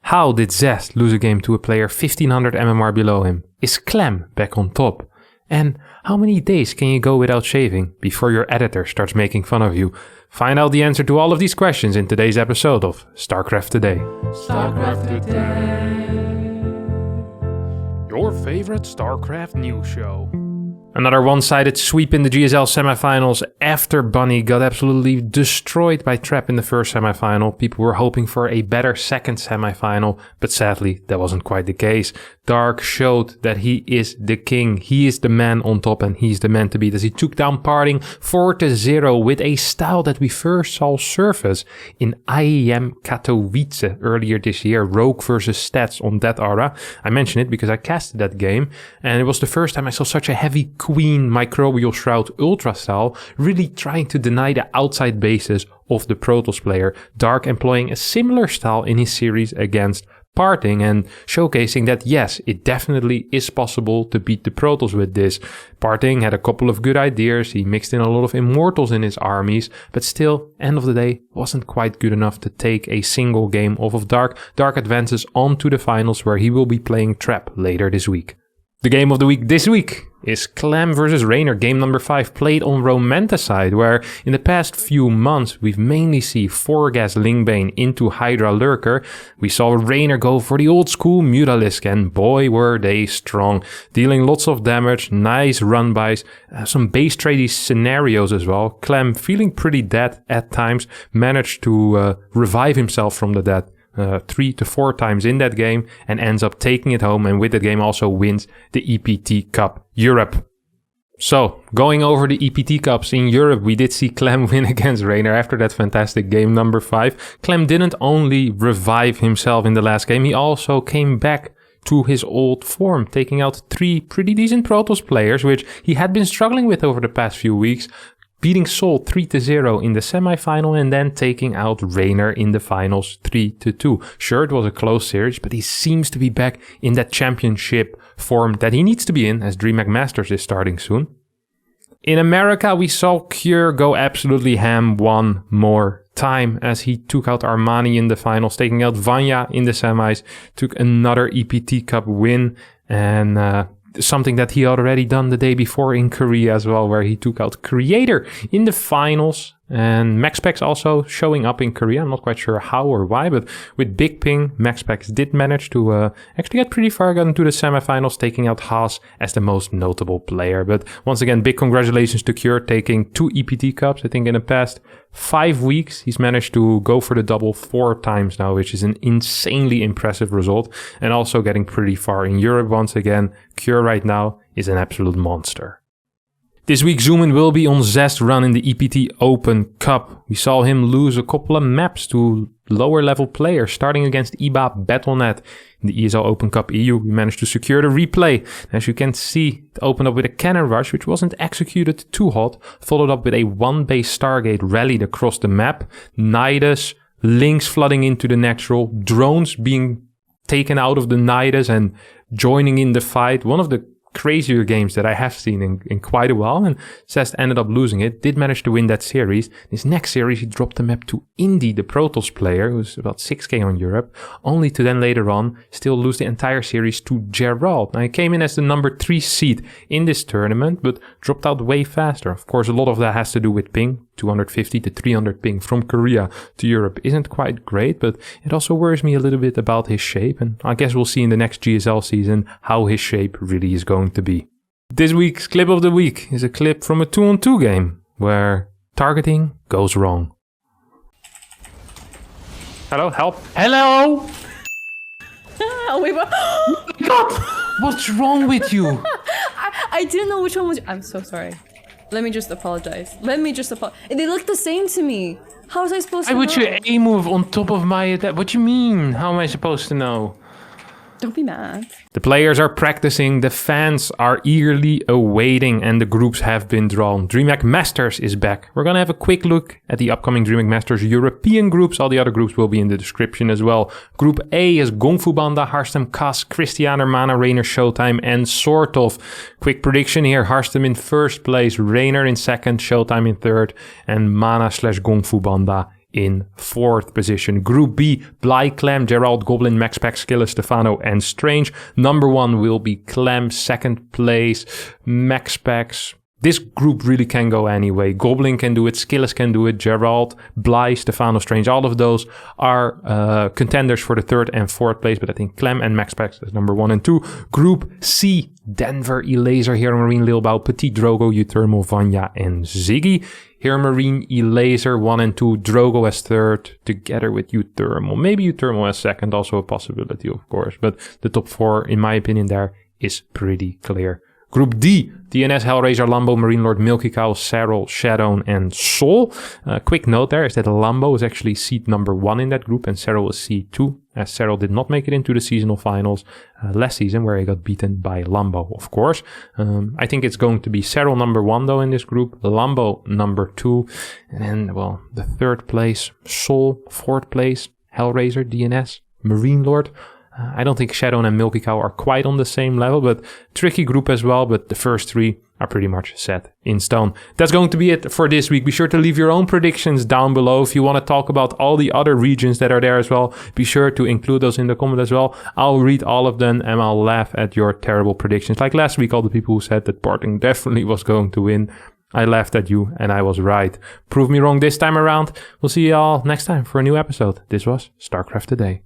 How did Zest lose a game to a player 1500 MMR below him? Is Clem back on top? And how many days can you go without shaving before your editor starts making fun of you? Find out the answer to all of these questions in today's episode of StarCraft Today. StarCraft Today. Your favorite StarCraft news show. Another one-sided sweep in the GSL Semifinals after Bunny got absolutely destroyed by Trap in the first semifinal. People were hoping for a better second semifinal, but sadly that wasn't quite the case. Dark showed that he is the king. He is the man on top and he's the man to beat as he took down Parting 4-0 with a style that we first saw surface in IEM Katowice earlier this year. Rogue versus Stats on that aura. I mention it because I casted that game and it was the first time I saw such a heavy Queen Microbial Shroud Ultra style really trying to deny the outside bases of the Protoss player. Dark employing a similar style in his series against Parting and showcasing that yes, it definitely is possible to beat the Protoss with this. Parting had a couple of good ideas, he mixed in a lot of Immortals in his armies, but still, end of the day, wasn't quite good enough to take a single game off of Dark. Dark advances on to the finals where he will be playing Trap later this week. The game of the week this week is Clem versus Raynor, game number 5, played on Romanticide, where in the past few months we've mainly seen 4-gas Lingbane into Hydra Lurker. We saw Raynor go for the old school Mutalisk and boy were they strong, dealing lots of damage, nice run-bys, some base trade scenarios as well. Clem feeling pretty dead at times, managed to revive himself from the dead 3 to 4 times in that game and ends up taking it home, and with that game also wins the EPT Cup Europe. So, going over the EPT Cups in Europe, we did see Clem win against Raynor after that fantastic game number 5. Clem didn't only revive himself in the last game, he also came back to his old form, taking out 3 pretty decent Protoss players, which he had been struggling with over the past few weeks. Beating Sol 3-0 in the semifinal and then taking out Raynor in the finals 3-2. Sure, it was a close series, but he seems to be back in that championship form that he needs to be in as Dreamhack Masters is starting soon. In America, we saw Cure go absolutely ham one more time as he took out Armani in the finals, taking out Vanya in the semis, took another EPT Cup win and something that he already done the day before in Korea as well, where he took out Creator in the finals. And MaxPax also showing up in Korea. I'm not quite sure how or why, but with Big Ping, MaxPax did manage to actually get pretty far, got into the semifinals, taking out Haas as the most notable player. But once again, big congratulations to Cure, taking 2 EPT Cups. I think in the past 5 weeks, he's managed to go for the double 4 times now, which is an insanely impressive result. And also getting pretty far in Europe once again. Cure right now is an absolute monster. This week, Zoun will be on Zest run in the EPT Open Cup. We saw him lose a couple of maps to lower level players, starting against IBA Battle.net. In the ESL Open Cup EU, we managed to secure the replay. As you can see, it opened up with a cannon rush, which wasn't executed too hot, followed up with a 1-base Stargate rallied across the map, Nydus, links flooding into the natural, drones being taken out of the Nydus and joining in the fight. One of the crazier games that I have seen in quite a while, and Zest ended up losing it, did manage to win that series. This next series he dropped the map to Indy, the Protoss player, who's about 6k on Europe, only to then later on still lose the entire series to Gerald. Now he came in as the number 3 seed in this tournament, but dropped out way faster. Of course, a lot of that has to do with ping. 250 to 300 ping from Korea to Europe isn't quite great, but it also worries me a little bit about his shape, and I guess we'll see in the next GSL season how his shape really is going to be. This week's clip of the week is a clip from a 2-on-2 game where targeting goes wrong. Hello, help. Hello! God, what's wrong with you? I didn't know which one was. I'm so sorry. Let me just apologize. They look the same to me. How was I supposed to know? I put your A move on top of my attack. What do you mean? How am I supposed to know? Don't be mad. The players are practicing, the fans are eagerly awaiting, and the groups have been drawn. Dreamhack Masters is back. We're gonna have a quick look at the upcoming Dreamhack Masters European groups. All the other groups will be in the description as well. Group A is Kung Fu Banda, Harstem, Kas, Christianer, Mana, Raynor, Showtime, and sort of. Quick prediction here, Harstem in first place, Raynor in second, Showtime in third, and Mana / Kung Fu Banda in 4th position. Group B, Bly, Clem, Gerald, Goblin, Max Pack, Skilla, Stefano, and Strange. Number 1 will be Clem. 2nd place, Max Packs. This group really can go anyway. Goblin can do it, Skillis can do it, Gerald, Bly, Stefano, Strange. All of those are contenders for the 3rd and 4th place, but I think Clem and Max Pax is number 1 and 2. Group C, Denver, Elaser, Hero Marine, Lilbao, Petit, Drogo, Uthermal, Vanya, and Ziggy. Hero Marine, Elaser, 1 and 2. Drogo as 3rd, together with Uthermal. Maybe Uthermal as 2nd, also a possibility, of course. But the top 4, in my opinion, there is pretty clear. Group D, DNS, Hellraiser, Lambo, Marine Lord, Milky Cow, Serral, Shadow, and Sol. Quick note there is that Lambo is actually seed number 1 in that group and Serral is seed 2, as Serral did not make it into the seasonal finals last season where he got beaten by Lambo, of course. I think it's going to be Serral number 1 though in this group, Lambo number 2, and then, well, the 3rd place, Sol, 4th place, Hellraiser, DNS, Marine Lord. I don't think Shadow and Milky Cow are quite on the same level, but tricky group as well. But the first 3 are pretty much set in stone. That's going to be it for this week. Be sure to leave your own predictions down below. If you want to talk about all the other regions that are there as well, be sure to include those in the comment as well. I'll read all of them and I'll laugh at your terrible predictions. Like last week, all the people who said that Porting definitely was going to win. I laughed at you and I was right. Prove me wrong this time around. We'll see you all next time for a new episode. This was StarCraft Today.